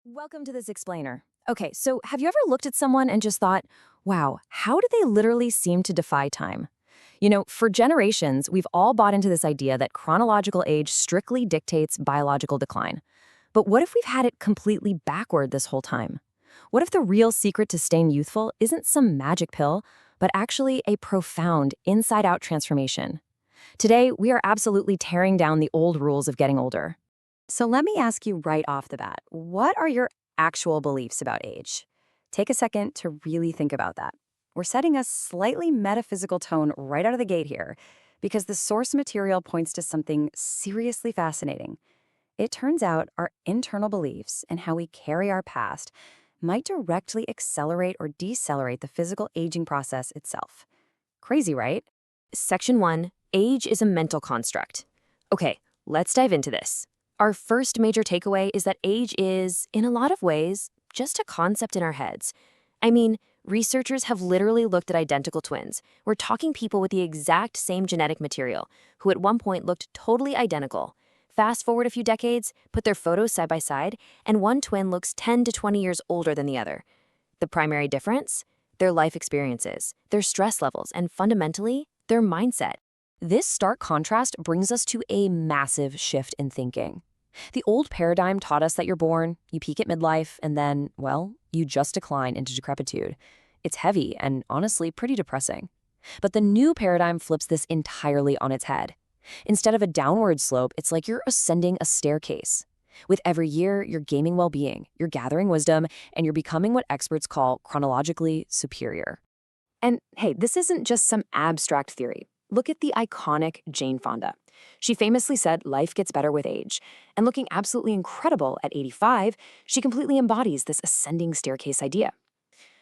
Welcome to this explainer. Okay, so have you ever looked at someone and just thought, wow, how do they literally seem to defy time? For generations, we've all bought into this idea that chronological age strictly dictates biological decline. But what if we've had it completely backward this whole time? What if the real secret to staying youthful isn't some magic pill, but actually a profound inside-out transformation? Today, we are absolutely tearing down the old rules of getting older. So let me ask you right off the bat, what are your actual beliefs about age? Take a second to really think about that. We're setting a slightly metaphysical tone right out of the gate here because the source material points to something seriously fascinating. It turns out our internal beliefs and how we carry our past might directly accelerate or decelerate the physical aging process itself. Crazy, right? Section 1, age is a mental construct. Okay, let's dive into this. Our first major takeaway is that age is, in a lot of ways, just a concept in our heads. I mean, researchers have literally looked at identical twins. We're talking people with the exact same genetic material, who at one point looked totally identical. Fast forward a few decades, put their photos side by side, and one twin looks 10 to 20 years older than the other. The primary difference? Their life experiences, their stress levels, and fundamentally, their mindset. This stark contrast brings us to a massive shift in thinking. The old paradigm taught us that you're born, you peak at midlife, and then, well, you just decline into decrepitude. It's heavy and honestly pretty depressing. But the new paradigm flips this entirely on its head. Instead of a downward slope, it's like you're ascending a staircase. With every year, you're gaining well-being, you're gathering wisdom, and you're becoming what experts call chronologically superior. And hey, this isn't just some abstract theory. Look at the iconic Jane Fonda. She famously said life gets better with age, and looking absolutely incredible at 85, she completely embodies this ascending staircase idea.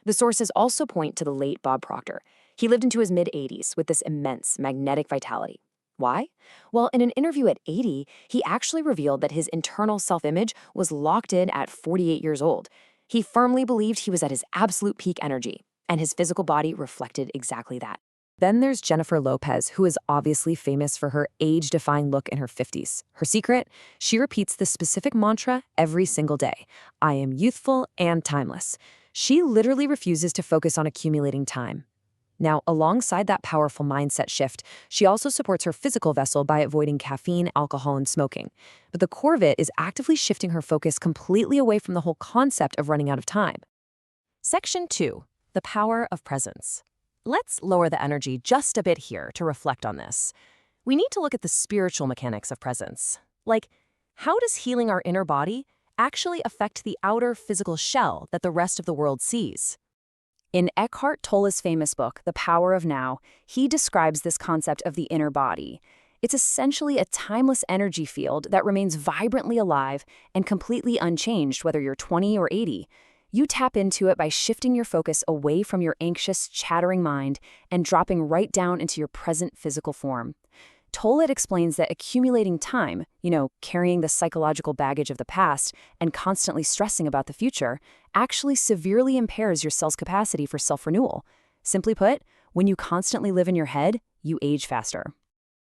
The sources also point to the late Bob Proctor. He lived into his mid-80s with this immense magnetic vitality. Why? Well, in an interview at 80, he actually revealed that his internal self-image was locked in at 48 years old. He firmly believed he was at his absolute peak energy, and his physical body reflected exactly that. Then there's Jennifer Lopez, who is obviously famous for her age-defying look in her 50s. Her secret? She repeats this specific mantra every single day. I am youthful and timeless. She literally refuses to focus on accumulating time. Now, alongside that powerful mindset shift, she also supports her physical vessel by avoiding caffeine, alcohol, and smoking. But the core of it is actively shifting her focus completely away from the whole concept of running out of time. Section 2, the power of presence. Let's lower the energy just a bit here to reflect on this. We need to look at the spiritual mechanics of presence. Like, how does healing our inner body actually affect the outer physical shell that the rest of the world sees? In Eckhart Tolle's famous book, The Power of Now, he describes this concept of the inner body. It's essentially a timeless energy field that remains vibrantly alive and completely unchanged whether you're 20 or 80. You tap into it by shifting your focus away from your anxious, chattering mind and dropping right down into your present physical form. Tolle explains that accumulating time, carrying the psychological baggage of the past and constantly stressing about the future, actually severely impairs your cell's capacity for self-renewal. Simply put, when you constantly live in your head, you age faster.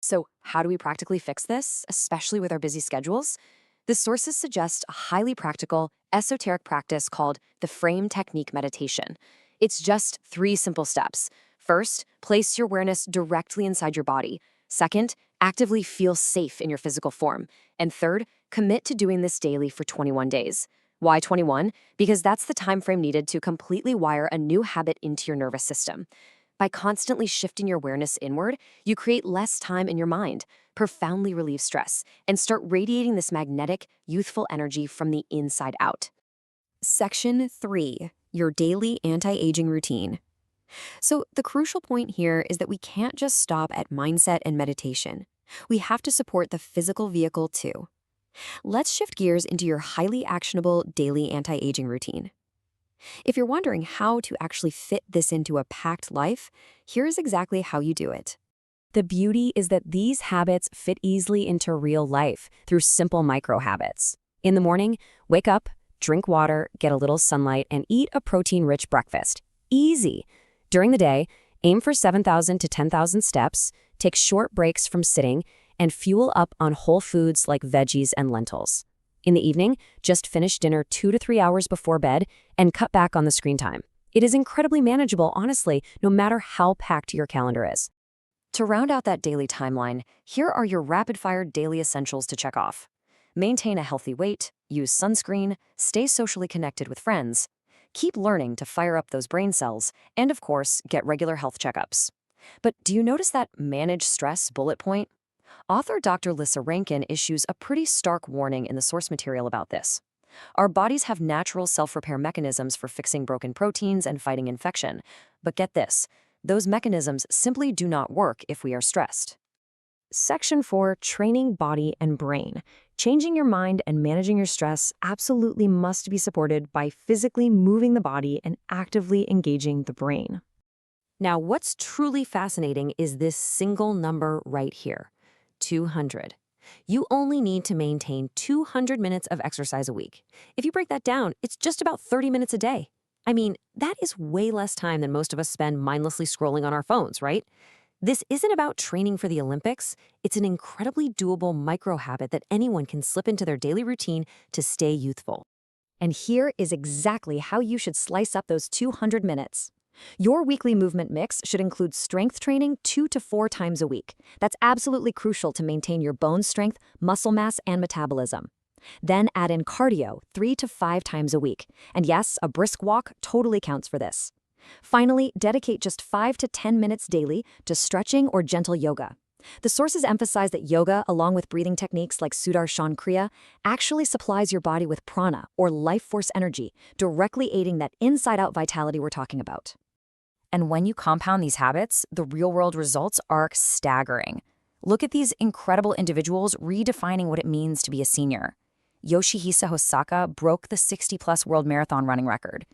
So how do we practically fix this, especially with our busy schedules? The sources suggest a highly practical, esoteric practice called the frame technique meditation. It's just 3 simple steps. First, place your awareness directly inside your body. Second, actively feel safe in your physical form. And third, commit to doing this daily for 21 days. Why 21? Because that's the time frame needed to completely wire a new habit into your nervous system. By constantly shifting your awareness inward, you create less time in your mind, profoundly relieve stress, and start radiating this magnetic, youthful energy from the inside out. Section 3, your daily anti-aging routine. So the crucial point here is that we can't just stop at mindset and meditation. We have to support the physical vehicle too. Let's shift gears into your highly actionable daily anti-aging routine. If you're wondering how to actually fit this into a packed life, here's exactly how you do it. The beauty is that these habits fit easily into real life through simple micro habits. In the morning, wake up, drink water, get a little sunlight, and eat a protein-rich breakfast. Easy. During the day, aim for 7,000 to 10,000 steps, take short breaks from sitting, and fuel up on whole foods like veggies and lentils. In the evening, just finish dinner 2 to 3 hours before bed and cut back on the screen time. It is incredibly manageable, honestly, no matter how packed your calendar is. To round out that daily timeline, here are your rapid-fire daily essentials to check off. Maintain a healthy weight, use sunscreen, stay socially connected with friends, keep learning to fire up those brain cells, and of course, get regular health checkups. But do you notice that manage stress bullet point? Author Dr. Lissa Rankin issues a pretty stark warning in the source material about this. Our bodies have natural self-repair mechanisms for fixing broken proteins and fighting infection. But get this, those mechanisms simply do not work if we are stressed. Section 4, Training Body and Brain. Changing your mind and managing your stress absolutely must be supported by physically moving the body and actively engaging the brain. Now, what's truly fascinating is this single number right here, 200. You only need to maintain 200 minutes of exercise a week. If you break that down, it's just about 30 minutes a day. I mean, that is way less time than most of us spend mindlessly scrolling on our phones, right? This isn't about training for the Olympics. It's an incredibly doable micro-habit that anyone can slip into their daily routine to stay youthful. And here is exactly how you should slice up those 200 minutes. Your weekly movement mix should include strength training 2 to 4 times a week. That's absolutely crucial to maintain your bone strength, muscle mass, and metabolism. Then add in cardio 3 to 5 times a week. And yes, a brisk walk totally counts for this. Finally, dedicate just 5 to 10 minutes daily to stretching or gentle yoga. The sources emphasize that yoga, along with breathing techniques like Sudarshan Kriya, actually supplies your body with prana, or life force energy, directly aiding that inside-out vitality we're talking about. And when you compound these habits, the real-world results are staggering. Look at these incredible individuals redefining what it means to be a senior. Yoshihisa Hosaka broke the 60-plus world marathon running record.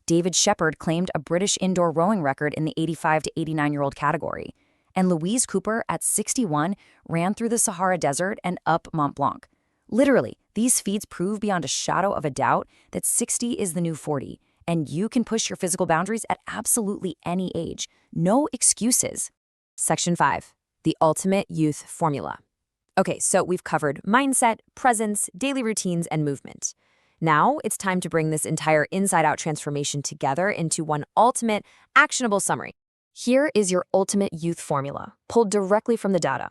David Shepard claimed a British indoor rowing record in the 85 to 89-year-old category. And Louise Cooper, at 61, ran through the Sahara Desert and up Mont Blanc. Literally, these feats prove beyond a shadow of a doubt that 60 is the new 40, and you can push your physical boundaries at absolutely any age. No excuses. Section 5, the ultimate youth formula. Okay, so we've covered mindset, presence, daily routines, and movement. Now it's time to bring this entire inside-out transformation together into one ultimate, actionable summary. Here is your ultimate youth formula, pulled directly from the data.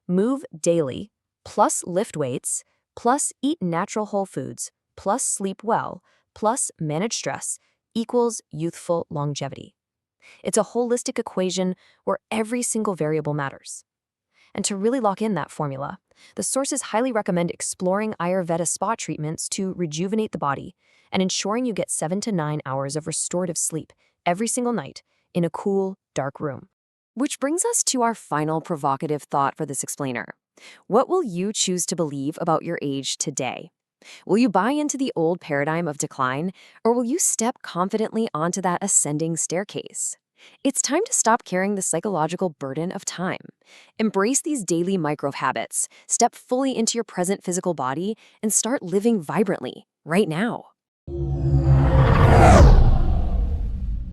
Move daily, plus lift weights, plus eat natural whole foods, plus sleep well, plus manage stress, equals youthful longevity. It's a holistic equation where every single variable matters. And to really lock in that formula, the sources highly recommend exploring Ayurveda spa treatments to rejuvenate the body and ensuring you get 7 to 9 hours of restorative sleep every single night in a cool, dark room. Which brings us to our final provocative thought for this explainer. What will you choose to believe about your age today? Will you buy into the old paradigm of decline, or will you step confidently onto that ascending staircase? It's time to stop carrying the psychological burden of time. Embrace these daily micro-habits, step fully into your present physical body, and start living vibrantly right now.